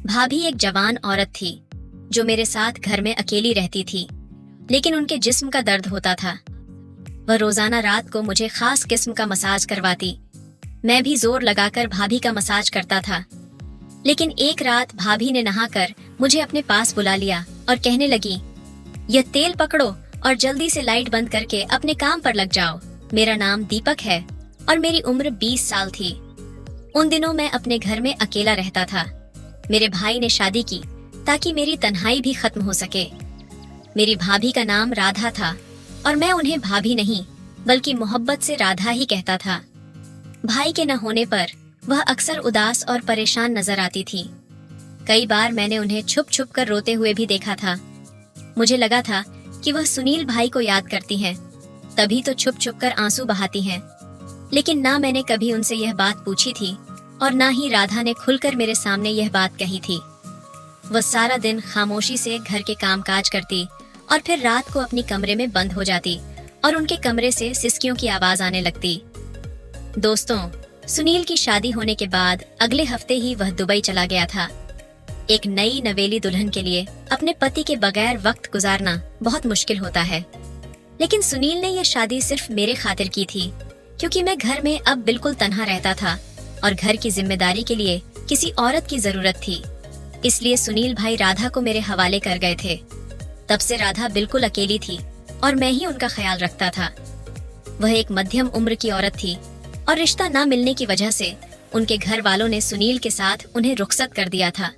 भाभी एक जवान औरत थी जो मेरे साथ घर में अकेली रहती थी, लेकिन उनके जिस्म का दर्द होता था। वह रोजाना रात को मुझे खास किस्म का मसाज करवाती। मैं भी जोर लगाकर भाभी का मसाज करता था। लेकिन एक रात भाभी ने नहाकर मुझे अपने पास बुला लिया और कहने लगी, यह तेल पकड़ो और जल्दी से लाइट बंद करके अपने काम पर लग जाओ। मेरा नाम दीपक है और मेरी उम्र 20 साल थी। उन दिनों मैं अपने घर में अकेला रहता था। मेरे भाई ने शादी की ताकि मेरी तन्हाई भी खत्म हो सके। मेरी भाभी का नाम राधा था और मैं उन्हें भाभी नहीं बल्कि मोहब्बत से राधा ही कहता था। भाई के न होने पर वह अक्सर उदास और परेशान नजर आती थी। कई बार मैंने उन्हें छुप छुप कर रोते हुए भी देखा था। मुझे लगा था कि वह सुनील भाई को याद करती हैं, तभी तो छुप छुप कर आंसू बहाती हैं। लेकिन ना मैंने कभी उनसे यह बात पूछी थी और ना ही राधा ने खुलकर मेरे सामने यह बात कही थी। वह सारा दिन खामोशी से घर के कामकाज करती और फिर रात को अपनी कमरे में बंद हो जाती और उनके कमरे से सिसकियों की आवाज आने लगती। दोस्तों, सुनील की शादी होने के बाद अगले हफ्ते ही वह दुबई चला गया था। एक नई नवेली दुल्हन के लिए अपने पति के बगैर वक्त गुजारना बहुत मुश्किल होता है। लेकिन सुनील ने यह शादी सिर्फ मेरे खातिर की थी, क्योंकि मैं घर में अब बिल्कुल तन्हा रहता था और घर की जिम्मेदारी के लिए किसी औरत की जरूरत थी। इसलिए सुनील भाई राधा को मेरे हवाले कर गए थे। तब से राधा बिल्कुल अकेली थी और मैं ही उनका ख्याल रखता था। वह एक मध्यम उम्र की औरत थी और रिश्ता न मिलने की वजह से उनके घर वालों ने सुनील के साथ उन्हें रुखसत कर दिया था।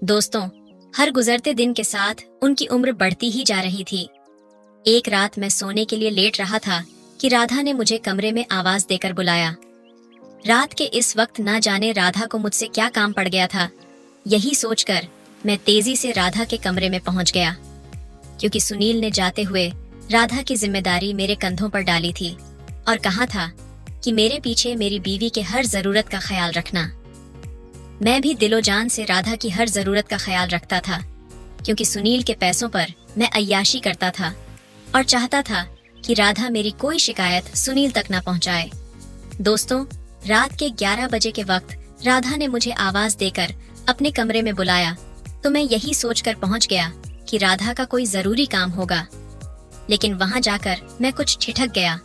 दोस्तों, हर गुजरते दिन के साथ उनकी उम्र बढ़ती ही जा रही थी। एक रात मैं सोने के लिए लेट रहा था कि राधा ने मुझे कमरे में आवाज देकर बुलाया। रात के इस वक्त ना जाने राधा को मुझसे क्या काम पड़ गया था। यही सोचकर मैं तेजी से राधा के कमरे में पहुंच गया, क्योंकि सुनील ने जाते हुए राधा की जिम्मेदारी मेरे कंधों पर डाली थी और कहा था कि मेरे पीछे मेरी बीवी के हर जरूरत का ख्याल रखना। मैं भी दिलो जान से राधा की हर जरूरत का ख्याल रखता था, क्योंकि सुनील के पैसों पर मैं अय्याशी करता था और चाहता था कि राधा मेरी कोई शिकायत सुनील तक ना पहुंचाए। दोस्तों, रात के 11 बजे के वक्त राधा ने मुझे आवाज देकर अपने कमरे में बुलाया तो मैं यही सोचकर पहुंच गया कि राधा का कोई जरूरी काम होगा। लेकिन वहां जाकर मैं कुछ ठिठक गया,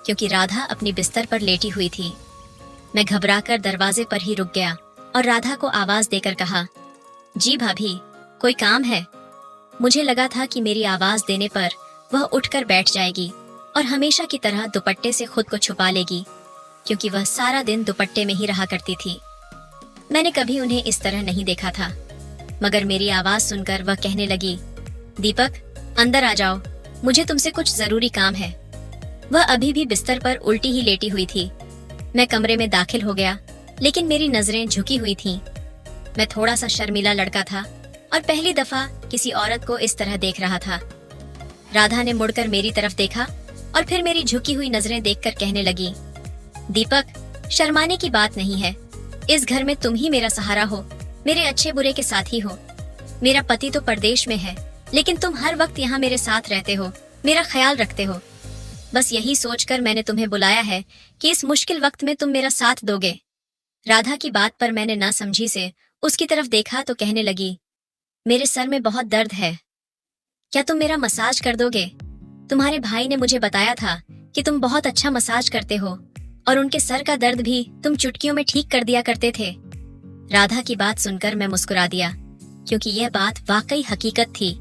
क्योंकि राधा अपनी बिस्तर पर लेटी हुई थी। मैं घबराकर दरवाजे पर ही रुक गया और राधा को आवाज देकर कहा, जी भाभी, कोई काम है? मुझे लगा था कि मेरी आवाज देने पर वह उठकर बैठ जाएगी और हमेशा की तरह दुपट्टे से खुद को छुपा लेगी, क्योंकि वह सारा दिन दुपट्टे में ही रहा करती थी। मैंने कभी उन्हें इस तरह नहीं देखा था, मगर मेरी आवाज सुनकर वह कहने लगी, दीपक, अंदर आ जाओ, मुझे तुमसे कुछ जरूरी काम है। वह अभी भी बिस्तर पर उल्टी ही लेटी हुई थी। मैं कमरे में दाखिल हो गया, लेकिन मेरी नजरें झुकी हुई थीं। मैं थोड़ा सा शर्मीला लड़का था और पहली दफा किसी औरत को इस तरह देख रहा था। राधा ने मुड़कर मेरी तरफ देखा और फिर मेरी झुकी हुई नजरें देखकर कहने लगी, दीपक, शर्माने की बात नहीं है। इस घर में तुम ही मेरा सहारा हो, मेरे अच्छे बुरे के साथी हो। मेरा पति तो परदेश में है, लेकिन तुम हर वक्त यहाँ मेरे साथ रहते हो, मेरा ख्याल रखते हो। बस यही सोचकर मैंने तुम्हें बुलाया है कि इस मुश्किल वक्त में तुम मेरा साथ दोगे। राधा की बात पर मैंने ना समझी से उसकी तरफ देखा तो कहने लगी, मेरे सर में बहुत दर्द है, क्या तुम मेरा मसाज कर दोगे? तुम्हारे भाई ने मुझे बताया था कि तुम बहुत अच्छा मसाज करते हो और उनके सर का दर्द भी तुम चुटकियों में ठीक कर दिया करते थे। राधा की बात सुनकर मैं मुस्कुरा दिया, क्योंकि यह बात वाकई हकीकत थी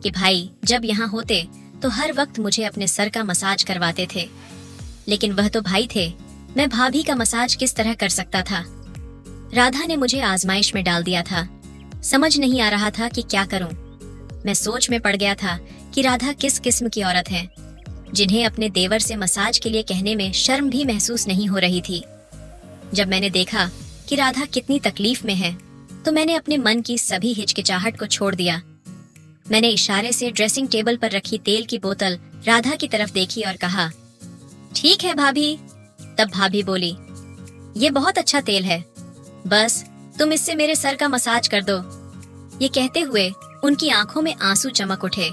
कि भाई जब यहाँ होते तो हर वक्त मुझे अपने सर का मसाज करवाते थे। लेकिन वह तो भाई थे, मैं भाभी का मसाज किस तरह कर सकता था? राधा ने मुझे आजमाइश में डाल दिया था। समझ नहीं आ रहा था कि क्या करूं। मैं सोच में पड़ गया था कि राधा किस किस्म की औरत है, जिन्हें अपने देवर से मसाज के लिए कहने में शर्म भी महसूस नहीं हो रही थी। जब मैंने देखा कि राधा कितनी तकलीफ में है, तो मैंने अपने मन की सभी हिचकिचाहट को छोड़ दिया। मैंने इशारे से ड्रेसिंग टेबल पर रखी तेल की बोतल राधा की तरफ देखी और कहा, ठीक है भाभी। तब भाभी बोली, ये बहुत अच्छा तेल है, बस तुम इससे मेरे सर का मसाज कर दो। ये कहते हुए उनकी आंखों में आंसू चमक उठे।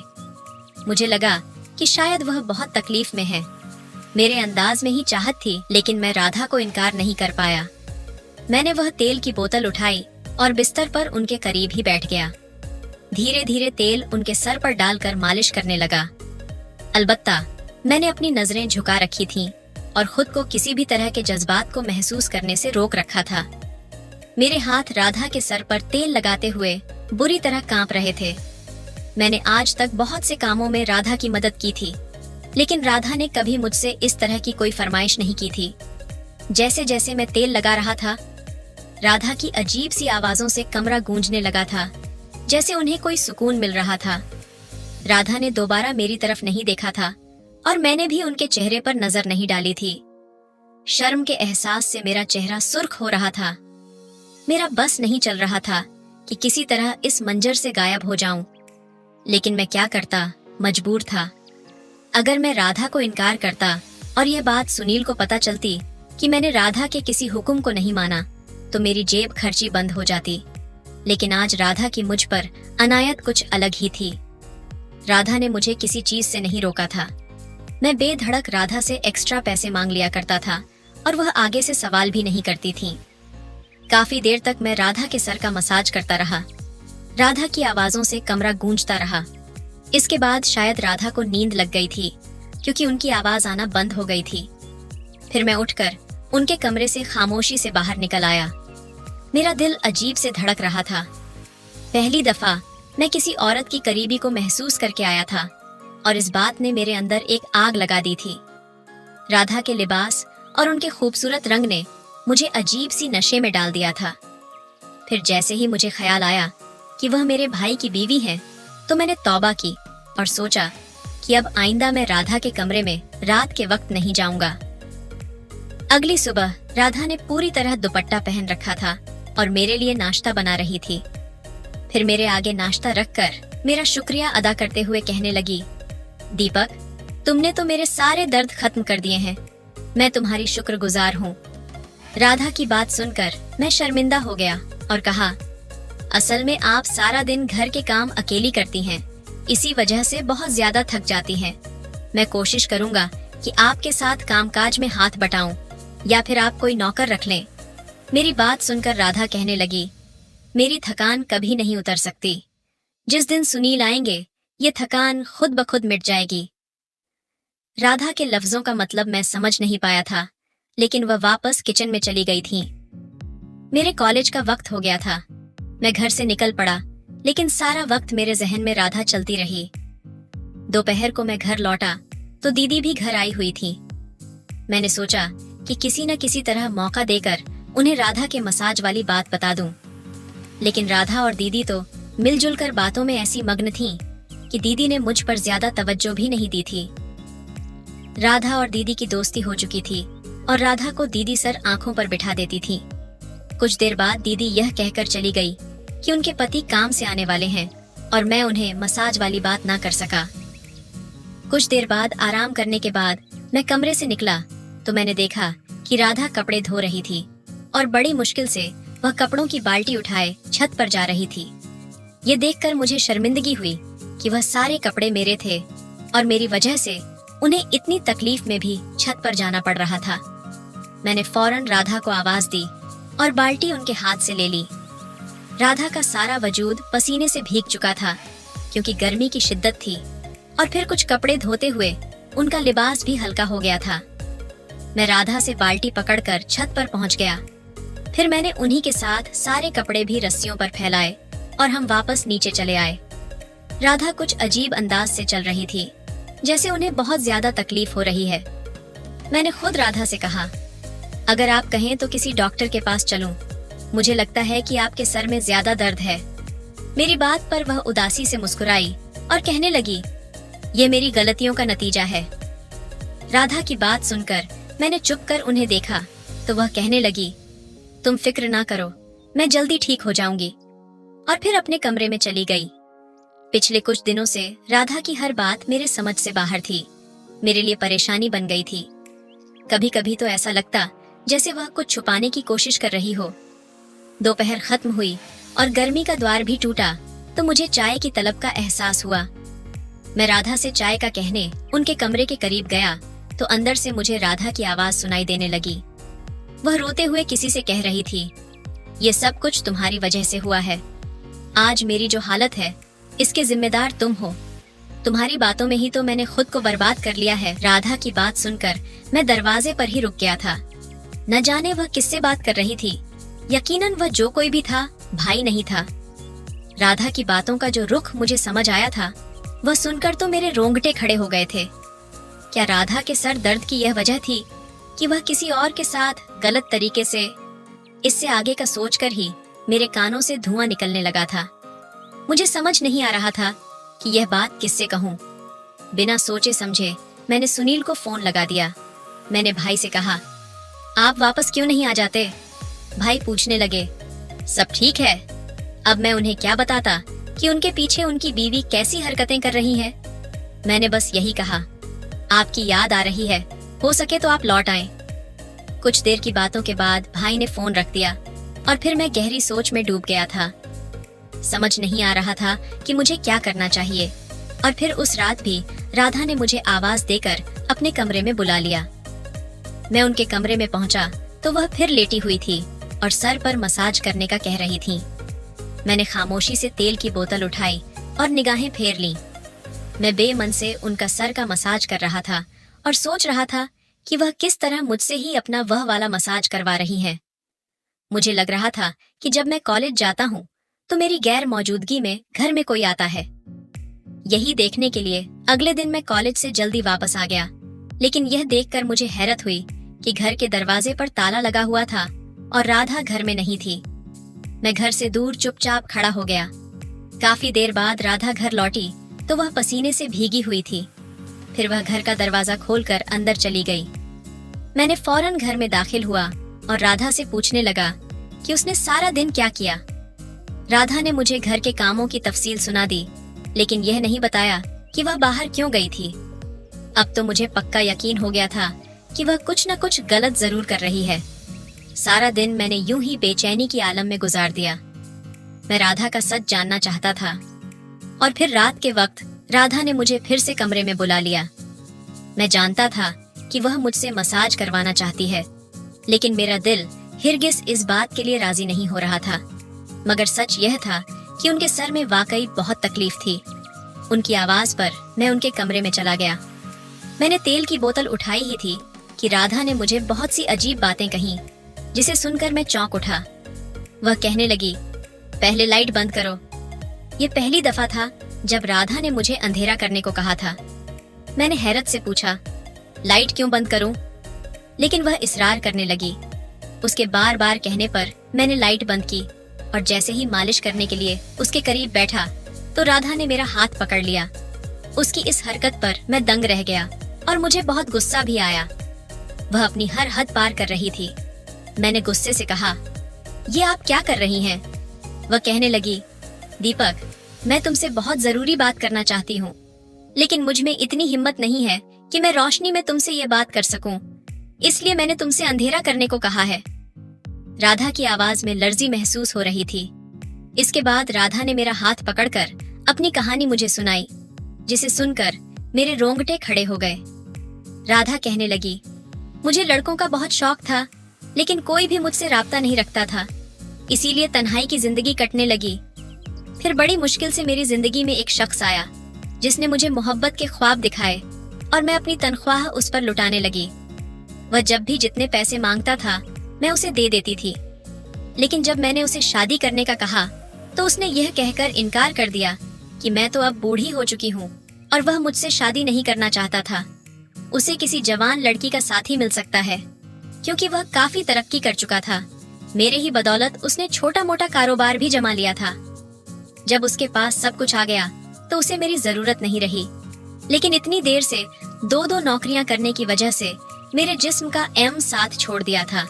मुझे लगा कि शायद वह बहुत तकलीफ में है। मेरे अंदाज में ही चाहत थी, लेकिन मैं राधा को इनकार नहीं कर पाया। मैंने वह तेल की बोतल उठाई और बिस्तर पर उनके करीब ही बैठ गया। धीरे धीरे तेल उनके सर पर डालकर मालिश करने लगा। अलबत्ता मैंने अपनी नजरें झुका रखी थीं और खुद को किसी भी तरह के जज्बात को महसूस करने से रोक रखा था। मेरे हाथ राधा के सर पर तेल लगाते हुए बुरी तरह कांप रहे थे। मैंने आज तक बहुत से कामों में राधा की मदद की थी, लेकिन राधा ने कभी मुझसे इस तरह की कोई फरमाइश नहीं की थी। जैसे जैसे मैं तेल लगा रहा था, राधा की अजीब सी आवाजों से कमरा गूंजने लगा था, जैसे उन्हें कोई सुकून मिल रहा था। राधा ने दोबारा मेरी तरफ नहीं देखा था और मैंने भी उनके चेहरे पर नजर नहीं डाली थी। शर्म के एहसास से मेरा चेहरा सुर्ख हो रहा था। मेरा बस नहीं चल रहा था कि किसी तरह इस मंजर से गायब हो जाऊं, लेकिन मैं क्या करता, मजबूर था। अगर मैं राधा को इनकार करता और यह बात सुनील को पता चलती कि मैंने राधा के किसी हुक्म को नहीं माना, तो मेरी जेब खर्ची बंद हो जाती। लेकिन आज राधा की मुझ पर अनायत कुछ अलग ही थी। राधा ने मुझे किसी चीज से नहीं रोका था। मैं बेधड़क राधा से एक्स्ट्रा पैसे मांग लिया करता था और वह आगे से सवाल भी नहीं करती थी। काफी देर तक मैं राधा के सर का मसाज करता रहा। राधा की आवाजों से कमरा गूंजता रहा। इसके बाद शायद राधा को नींद लग गई थी, क्योंकि उनकी आवाज आना बंद हो गई थी। फिर मैं उठकर उनके कमरे से खामोशी से बाहर निकल आया। मेरा दिल अजीब से धड़क रहा था। पहली दफा मैं किसी औरत की करीबी को महसूस करके आया था और इस बात ने मेरे अंदर एक आग लगा दी थी। राधा के लिबास और उनके खूबसूरत रंग ने मुझे अजीब सी नशे में डाल दिया था। फिर जैसे ही मुझे ख्याल आया कि वह मेरे भाई की बीवी है, तो मैंने तौबा की और सोचा कि अब आइंदा मैं राधा के कमरे में रात के वक्त नहीं जाऊंगा। अगली सुबह राधा ने पूरी तरह दुपट्टा पहन रखा था और मेरे लिए नाश्ता बना रही थी। फिर मेरे आगे नाश्ता रखकर मेरा शुक्रिया अदा करते हुए कहने लगी, दीपक, तुमने तो मेरे सारे दर्द खत्म कर दिए हैं। मैं तुम्हारी शुक्रगुजार हूँ। राधा की बात सुनकर मैं शर्मिंदा हो गया और कहा, असल में आप सारा दिन घर के काम अकेली करती हैं, इसी वजह से बहुत ज्यादा थक जाती हैं। मैं कोशिश करूंगा कि आपके साथ कामकाज में हाथ बटाऊं या फिर आप कोई नौकर रख लें। मेरी बात सुनकर राधा कहने लगी, मेरी थकान कभी नहीं उतर सकती। जिस दिन सुनील आएंगे, ये थकान खुद ब खुद मिट जाएगी। राधा के लफ्जों का मतलब मैं समझ नहीं पाया था, लेकिन वह वापस किचन में चली गई थी। मेरे कॉलेज का वक्त हो गया था। मैं घर से निकल पड़ा, लेकिन सारा वक्त मेरे जहन में राधा चलती रही। दोपहर को मैं घर लौटा तो दीदी भी घर आई हुई थी। मैंने सोचा कि किसी न किसी तरह मौका देकर उन्हें राधा के मसाज वाली बात बता दूं। लेकिन राधा और दीदी तो मिलजुल कर बातों में ऐसी मग्न थीं कि दीदी ने मुझ पर ज्यादा तवज्जो भी नहीं दी थी। राधा और दीदी की दोस्ती हो चुकी थी और राधा को दीदी सर आंखों पर बिठा देती थी। कुछ देर बाद दीदी यह कहकर चली गई कि उनके पति काम से आने वाले हैं और मैं उन्हें मसाज वाली बात ना कर सका। कुछ देर बाद आराम करने के बाद मैं कमरे से निकला तो मैंने देखा कि राधा कपड़े धो रही थी और बड़ी मुश्किल से वह कपड़ों की बाल्टी उठाए छत पर जा रही थी। ये देखकर मुझे शर्मिंदगी हुई कि वह सारे कपड़े मेरे थे और मेरी वजह से उन्हें इतनी तकलीफ में भी छत पर जाना पड़ रहा था। मैंने फौरन राधा को आवाज दी और बाल्टी उनके हाथ से ले ली। राधा का सारा वजूद पसीने से भीग चुका था, क्योंकि गर्मी की शिद्दत थी, और फिर कुछ कपड़े धोते हुए उनका लिबास भी हल्का हो गया था। मैं राधा से बाल्टी पकड़कर छत पर पहुंच गया। फिर मैंने उन्हीं के साथ सारे कपड़े भी रस्सियों पर फैलाए और हम वापस नीचे चले आए। राधा कुछ अजीब अंदाज से चल रही थी, जैसे उन्हें बहुत ज्यादा तकलीफ हो रही है। मैंने खुद राधा से कहा, अगर आप कहें तो किसी डॉक्टर के पास चलूं। मुझे लगता है कि आपके सर में ज्यादा दर्द है। मेरी बात पर वह उदासी से मुस्कुराई और कहने लगी, ये मेरी गलतियों का नतीजा है। राधा की बात सुनकर मैंने चुप कर उन्हें देखा तो वह कहने लगी, तुम फिक्र ना करो, मैं जल्दी ठीक हो जाऊंगी, और फिर अपने कमरे में चली गई। पिछले कुछ दिनों से राधा की हर बात मेरे समझ से बाहर थी, मेरे लिए परेशानी बन गई थी। कभी कभी तो ऐसा लगता जैसे वह कुछ छुपाने की कोशिश कर रही हो। दोपहर खत्म हुई और गर्मी का द्वार भी टूटा तो मुझे चाय की तलब का एहसास हुआ। मैं राधा से चाय का कहने उनके कमरे के करीब गया तो अंदर से मुझे राधा की आवाज सुनाई देने लगी। वह रोते हुए किसी से कह रही थी, ये सब कुछ तुम्हारी वजह से हुआ है। आज मेरी जो हालत है इसके जिम्मेदार तुम हो। तुम्हारी बातों में ही तो मैंने खुद को बर्बाद कर लिया है। राधा की बात सुनकर मैं दरवाजे पर ही रुक गया था। न जाने वह किससे बात कर रही थी। यकीनन वह जो कोई भी था, भाई नहीं था। राधा की बातों का जो रुख मुझे समझ आया था, वह सुनकर तो मेरे रोंगटे खड़े हो गए थे। क्या राधा के सर दर्द की यह वजह थी कि वह किसी और के साथ गलत तरीके से? इससे आगे का सोचकर ही मेरे कानों से धुआं निकलने लगा था। मुझे समझ नहीं आ रहा था कि यह बात किससे कहूँ। बिना सोचे समझे मैंने सुनील को फोन लगा दिया। मैंने भाई से कहा, आप वापस क्यों नहीं आ जाते? भाई पूछने लगे, सब ठीक है? अब मैं उन्हें क्या बताता कि उनके पीछे उनकी बीवी कैसी हरकतें कर रही है। मैंने बस यही कहा, आपकी याद आ रही है, हो सके तो आप लौट आएं। कुछ देर की बातों के बाद भाई ने फोन रख दिया और फिर मैं गहरी सोच में डूब गया था। समझ नहीं आ रहा था कि मुझे क्या करना चाहिए। और फिर उस रात भी राधा ने मुझे आवाज देकर अपने कमरे में बुला लिया। मैं उनके कमरे में पहुंचा तो वह फिर लेटी हुई थी और सर पर मसाज करने का कह रही थी। मैंने खामोशी से तेल की बोतल उठाई और निगाहें फेर लीं। मैं बेमन से उनका सर का मसाज कर रहा था और सोच रहा था कि वह किस तरह मुझसे ही अपना वह वाला मसाज करवा रही हैं। मुझे लग रहा था कि जब मैं कॉलेज जाता हूँ तो मेरी गैर मौजूदगी में घर में कोई आता है। यही देखने के लिए अगले दिन मैं कॉलेज से जल्दी वापस आ गया। लेकिन यह देखकर मुझे हैरत हुई कि घर के दरवाजे पर ताला लगा हुआ था और राधा घर में नहीं थी। मैं घर से दूर चुपचाप खड़ा हो गया। काफी देर बाद राधा घर लौटी तो वह पसीने से भीगी हुई थी। फिर वह घर का दरवाजा खोलकर अंदर चली गई। मैंने फौरन घर में दाखिल हुआ और राधा से पूछने लगा कि उसने सारा दिन क्या किया। राधा ने मुझे घर के कामों की तफसील सुना दी, लेकिन यह नहीं बताया कि वह बाहर क्यों गई थी। अब तो मुझे पक्का यकीन हो गया था कि वह कुछ न कुछ गलत जरूर कर रही है। सारा दिन मैंने यूं ही बेचैनी की आलम में गुजार दिया। मैं राधा का सच जानना चाहता था। और फिर रात के वक्त राधा ने मुझे फिर से कमरे में बुला लिया। मैं जानता था कि वह मुझसे मसाज करवाना चाहती है, लेकिन मेरा दिल हिरगिज़ इस बात के लिए राजी नहीं हो रहा था। मगर सच यह था कि उनके सर में वाकई बहुत तकलीफ थी। उनकी आवाज पर मैं उनके कमरे में चला गया। मैंने तेल की बोतल उठाई ही थी कि राधा ने मुझे बहुत सी अजीब बातें कहीं, जिसे सुनकर मैं चौंक उठा। वह कहने लगी, पहले लाइट बंद करो। ये पहली दफा था जब राधा ने मुझे अंधेरा करने को कहा था। मैंने हैरत से पूछा, लाइट क्यों बंद करूं? लेकिन वह इसरार करने लगी। उसके बार बार कहने पर मैंने लाइट बंद की और जैसे ही मालिश करने के लिए उसके करीब बैठा तो राधा ने मेरा हाथ पकड़ लिया। उसकी इस हरकत पर मैं दंग रह गया और मुझे बहुत गुस्सा भी आया। वह अपनी हर हद पार कर रही थी। मैंने गुस्से से कहा, ये आप क्या कर रही हैं? वह कहने लगी, दीपक, मैं तुमसे बहुत जरूरी बात करना चाहती हूँ, लेकिन मुझ में इतनी हिम्मत नहीं है कि मैं रोशनी में तुमसे ये बात कर सकूं। इसलिए मैंने तुमसे अंधेरा करने को कहा है। राधा की आवाज में लर्जी महसूस हो रही थी। इसके बाद राधा ने मेरा हाथ पकड़कर अपनी कहानी मुझे सुनाई, जिसे सुनकर मेरे रोंगटे खड़े हो गए। राधा कहने लगी, मुझे लड़कों का बहुत शौक था, लेकिन कोई भी मुझसे राब्ता नहीं रखता था, इसीलिए तन्हाई की जिंदगी कटने लगी। फिर बड़ी मुश्किल से मेरी जिंदगी में एक शख्स आया, जिसने मुझे मोहब्बत के ख्वाब दिखाए और मैं अपनी तनख्वाह उस पर लुटाने लगी। वह जब भी जितने पैसे मांगता था मैं उसे दे देती थी, लेकिन जब मैंने उसे शादी करने का कहा तो उसने यह कहकर इनकार कर दिया कि मैं तो अब बूढ़ी हो चुकी हूँ और वह मुझसे शादी नहीं करना चाहता था। उसे किसी जवान लड़की का साथी मिल सकता है, क्योंकि वह काफी तरक्की कर चुका था। मेरे ही बदौलत उसने छोटा मोटा कारोबार भी जमा लिया था। जब उसके पास सब कुछ आ गया तो उसे मेरी जरूरत नहीं रही, लेकिन इतनी देर से दो दो नौकरियां करने की वजह से मेरे जिस्म का साथ छोड़ दिया था।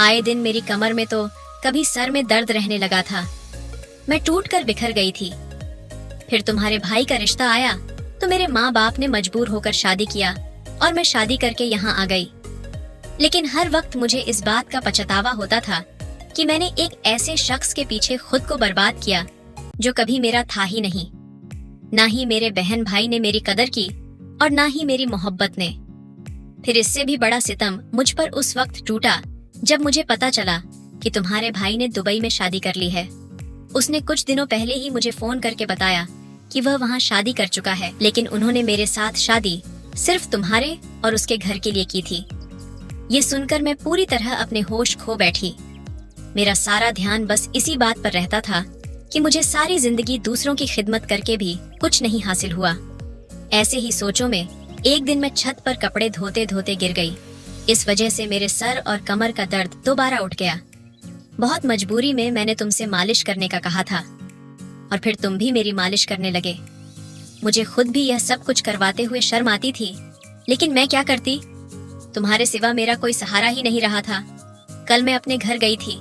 आए दिन मेरी कमर में तो कभी सर में दर्द रहने लगा था। मैं टूट कर बिखर गई थी। फिर तुम्हारे भाई का रिश्ता आया तो मेरे माँ बाप ने मजबूर होकर शादी किया और मैं शादी करके यहाँ आ गई। लेकिन हर वक्त मुझे इस बात का पछतावा होता था कि मैंने एक ऐसे शख्स के पीछे खुद को बर्बाद किया जो कभी मेरा था ही नहीं। ना ही मेरे बहन भाई ने मेरी कदर की और ना ही मेरी मोहब्बत ने। फिर इससे भी बड़ा सितम मुझ पर उस वक्त टूटा जब मुझे पता चला कि तुम्हारे भाई ने दुबई में शादी कर ली है। उसने कुछ दिनों पहले ही मुझे फोन करके बताया कि वह वहाँ शादी कर चुका है, लेकिन उन्होंने मेरे साथ शादी सिर्फ तुम्हारे और उसके घर के लिए की थी। ये सुनकर मैं पूरी तरह अपने होश खो बैठी। मेरा सारा ध्यान बस इसी बात पर रहता था कि मुझे सारी जिंदगी दूसरों की खिदमत करके भी कुछ नहीं हासिल हुआ। ऐसे ही सोचों में एक दिन मैं छत पर कपड़े धोते धोते गिर गई। इस वजह से मेरे सर और कमर का दर्द दोबारा उठ गया। बहुत मजबूरी में मैंने तुमसे मालिश करने का कहा था और फिर तुम भी मेरी मालिश करने लगे। मुझे खुद भी यह सब कुछ करवाते हुए शर्म आती थी, लेकिन मैं क्या करती? तुम्हारे सिवा मेरा कोई सहारा ही नहीं रहा था। कल मैं अपने घर गई थी।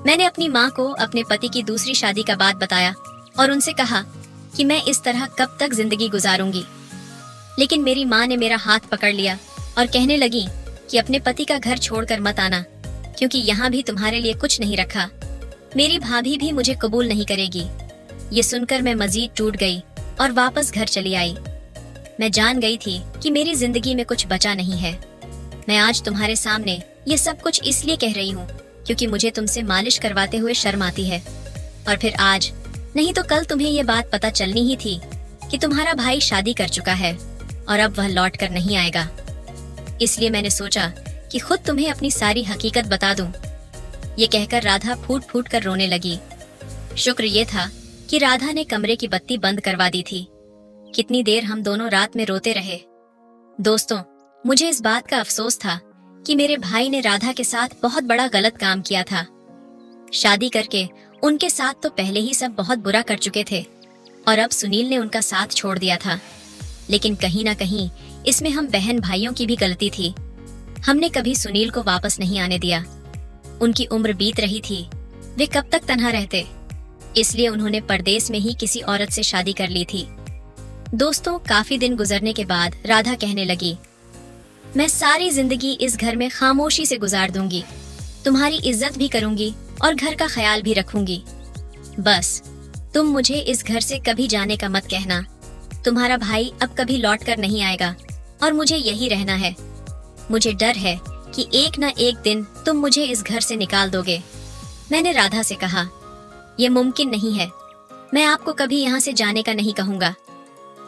मैंने अपनी माँ को अपने पति की दूसरी शादी का बात बताया और उनसे कहा कि मैं इस तरह कब तक जिंदगी गुजारूंगी। लेकिन मेरी माँ ने मेरा हाथ पकड़ लिया और कहने लगी कि अपने पति का घर छोड़कर मत आना, क्योंकि यहाँ भी तुम्हारे लिए कुछ नहीं रखा। मेरी भाभी भी मुझे कबूल नहीं करेगी। ये सुनकर मैं मजीद टूट गई और वापस घर चली आई। मैं जान गई थी कि मेरी जिंदगी में कुछ बचा नहीं है। मैं आज तुम्हारे सामने ये सब कुछ इसलिए कह रही हूँ क्योंकि मुझे तुमसे मालिश करवाते हुए शर्म आती है। और फिर आज नहीं तो कल तुम्हें ये बात पता चलनी ही थी कि तुम्हारा भाई शादी कर चुका है और अब वह लौट कर नहीं आएगा। इसलिए मैंने सोचा कि खुद तुम्हें अपनी सारी हकीकत बता दूं। ये कहकर राधा फूट फूट कर रोने लगी। शुक्र ये था कि राधा ने कमरे की बत्ती बंद करवा दी थी। कितनी देर हम दोनों रात में रोते रहे। दोस्तों, मुझे इस बात का अफसोस था कि मेरे भाई ने राधा के साथ बहुत बड़ा गलत काम किया था। शादी करके उनके साथ तो पहले ही सब बहुत बुरा कर चुके थे और अब सुनील ने उनका साथ छोड़ दिया था। लेकिन कहीं ना कहीं इसमें हम बहन भाइयों की भी गलती थी। हमने कभी सुनील को वापस नहीं आने दिया। उनकी उम्र बीत रही थी, वे कब तक तन्हा रहते, इसलिए उन्होंने परदेश में ही किसी औरत से शादी कर ली थी। दोस्तों, काफी दिन गुजरने के बाद राधा कहने लगी, मैं सारी जिंदगी इस घर में खामोशी से गुजार दूंगी, तुम्हारी इज्जत भी करूंगी और घर का ख्याल भी रखूंगी। बस तुम मुझे इस घर से कभी जाने का मत कहना। तुम्हारा भाई अब कभी लौट कर नहीं आएगा और मुझे यही रहना है। मुझे डर है कि एक न एक दिन तुम मुझे इस घर से निकाल दोगे। मैंने राधा से कहा, यह मुमकिन नहीं है। मैं आपको कभी यहाँ से जाने का नहीं कहूँगा।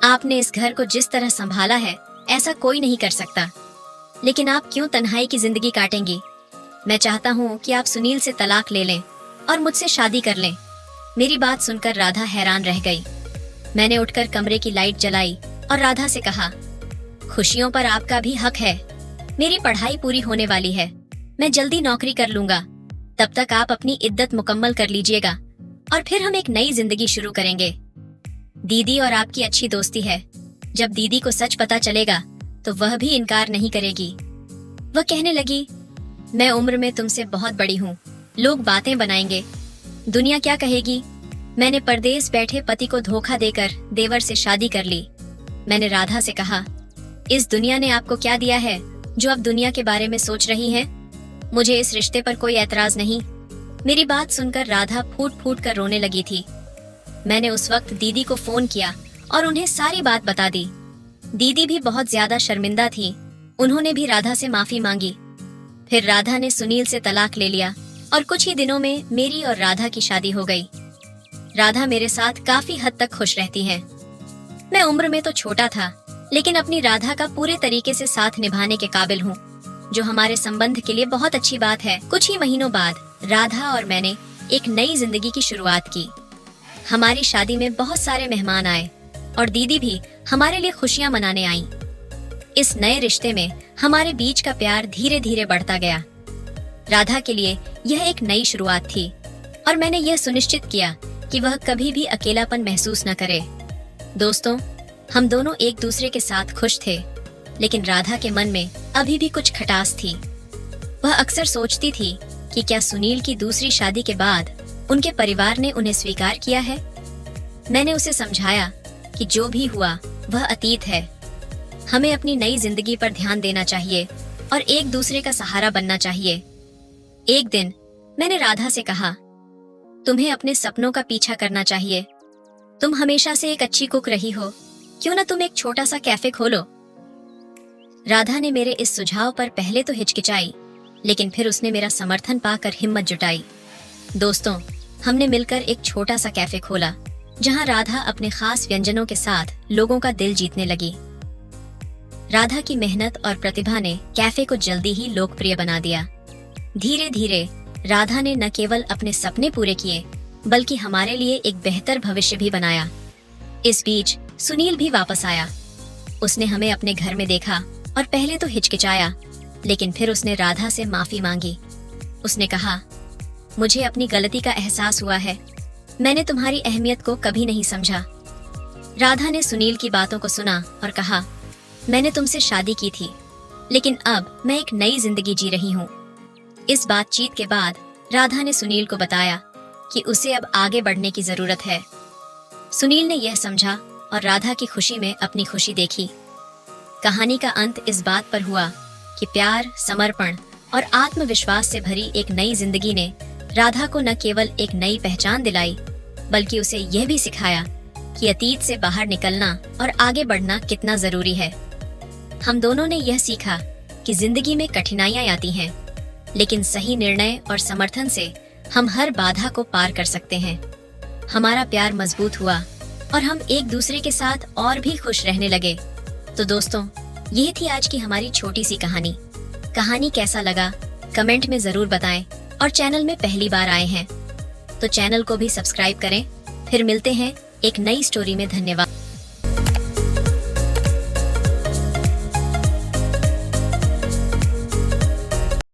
आपने इस घर को जिस तरह संभाला है, ऐसा कोई नहीं कर सकता। लेकिन आप क्यों तन्हाई की जिंदगी काटेंगी? मैं चाहता हूँ कि आप सुनील से तलाक ले लें और मुझसे शादी कर लें। मेरी बात सुनकर राधा हैरान रह गई। मैंने उठकर कमरे की लाइट जलाई और राधा से कहा, खुशियों पर आपका भी हक है। मेरी पढ़ाई पूरी होने वाली है, मैं जल्दी नौकरी कर लूंगा। तब तक आप अपनी इद्दत मुकम्मल कर लीजिएगा और फिर हम एक नई जिंदगी शुरू करेंगे। दीदी और आपकी अच्छी दोस्ती है। जब दीदी को सच पता चलेगा तो वह भी इनकार नहीं करेगी। वह कहने लगी, मैं उम्र में तुमसे बहुत बड़ी हूँ, लोग बातें बनाएंगे, दुनिया क्या कहेगी। मैंने परदेश बैठे पति को धोखा देकर देवर से शादी कर ली। मैंने राधा से कहा, इस दुनिया ने आपको क्या दिया है जो आप दुनिया के बारे में सोच रही हैं? मुझे इस रिश्ते पर कोई एतराज नहीं। मेरी बात सुनकर राधा फूट फूट कर रोने लगी थी। मैंने उस वक्त दीदी को फोन किया और उन्हें सारी बात बता दी। दीदी भी बहुत ज्यादा शर्मिंदा थी। उन्होंने भी राधा से माफी मांगी। फिर राधा ने सुनील से तलाक ले लिया और कुछ ही दिनों में मेरी और राधा की शादी हो गई। राधा मेरे साथ काफी हद तक खुश रहती है। मैं उम्र में तो छोटा था, लेकिन अपनी राधा का पूरे तरीके से साथ निभाने के काबिल हूँ, जो हमारे संबंध के लिए बहुत अच्छी बात है। कुछ ही महीनों बाद राधा और मैंने एक नई जिंदगी की शुरुआत की। हमारी शादी में बहुत सारे मेहमान आए और दीदी भी हमारे लिए खुशियां मनाने आई। इस नए रिश्ते में हमारे बीच का प्यार धीरे धीरे बढ़ता गया। राधा के लिए यह एक नई शुरुआत थी और मैंने यह सुनिश्चित किया कि वह कभी भी अकेलापन महसूस न करे। दोस्तों, हम दोनों एक दूसरे के साथ खुश थे, लेकिन राधा के मन में अभी भी कुछ खटास थी। वह अक्सर सोचती थी कि क्या सुनील की दूसरी शादी के बाद उनके परिवार ने उन्हें स्वीकार किया है। मैंने उसे समझाया कि जो भी हुआ वह अतीत है। हमें अपनी नई जिंदगी पर ध्यान देना चाहिए और एक दूसरे का सहारा बनना चाहिए। एक दिन मैंने राधा से कहा, तुम्हें अपने सपनों का पीछा करना चाहिए। तुम हमेशा से एक अच्छी कुक रही हो, क्यों ना तुम एक छोटा सा कैफे खोलो। राधा ने मेरे इस सुझाव पर पहले तो हिचकिचाई, लेकिन फिर उसने मेरा समर्थन पाकर हिम्मत जुटाई। दोस्तों, हमने मिलकर एक छोटा सा कैफे खोला जहां राधा अपने खास व्यंजनों के साथ लोगों का दिल जीतने लगी। राधा की मेहनत और प्रतिभा ने कैफे को जल्दी ही लोकप्रिय बना दिया। धीरे धीरे राधा ने न केवल अपने सपने पूरे किए बल्कि हमारे लिए एक बेहतर भविष्य भी बनाया। इस बीच सुनील भी वापस आया। उसने हमें अपने घर में देखा और पहले तो हिचकिचाया, लेकिन फिर उसने राधा से माफी मांगी। उसने कहा, मुझे अपनी गलती का एहसास हुआ है, मैंने तुम्हारी अहमियत को कभी नहीं समझा। राधा ने सुनील की बातों को सुना और कहा, मैंने तुमसे शादी की थी, लेकिन अब मैं एक नई जिंदगी जी रही हूँ। इस बातचीत के बाद राधा ने सुनील को बताया कि उसे अब आगे बढ़ने की जरूरत है। सुनील ने यह समझा और राधा की खुशी में अपनी खुशी देखी। कहानी का अंत इस बात पर हुआ कि प्यार, समर्पण और आत्मविश्वास से भरी एक नई जिंदगी ने राधा को न केवल एक नई पहचान दिलाई बल्कि उसे यह भी सिखाया कि अतीत से बाहर निकलना और आगे बढ़ना कितना जरूरी है। हम दोनों ने यह सीखा कि जिंदगी में कठिनाइयां आती हैं, लेकिन सही निर्णय और समर्थन से हम हर बाधा को पार कर सकते हैं। हमारा प्यार मजबूत हुआ और हम एक दूसरे के साथ और भी खुश रहने लगे। तो दोस्तों, ये थी आज की हमारी छोटी सी कहानी। कहानी कैसा लगा कमेंट में जरूर बताएं और चैनल में पहली बार आए हैं तो चैनल को भी सब्सक्राइब करें। फिर मिलते हैं एक नई स्टोरी में। धन्यवाद।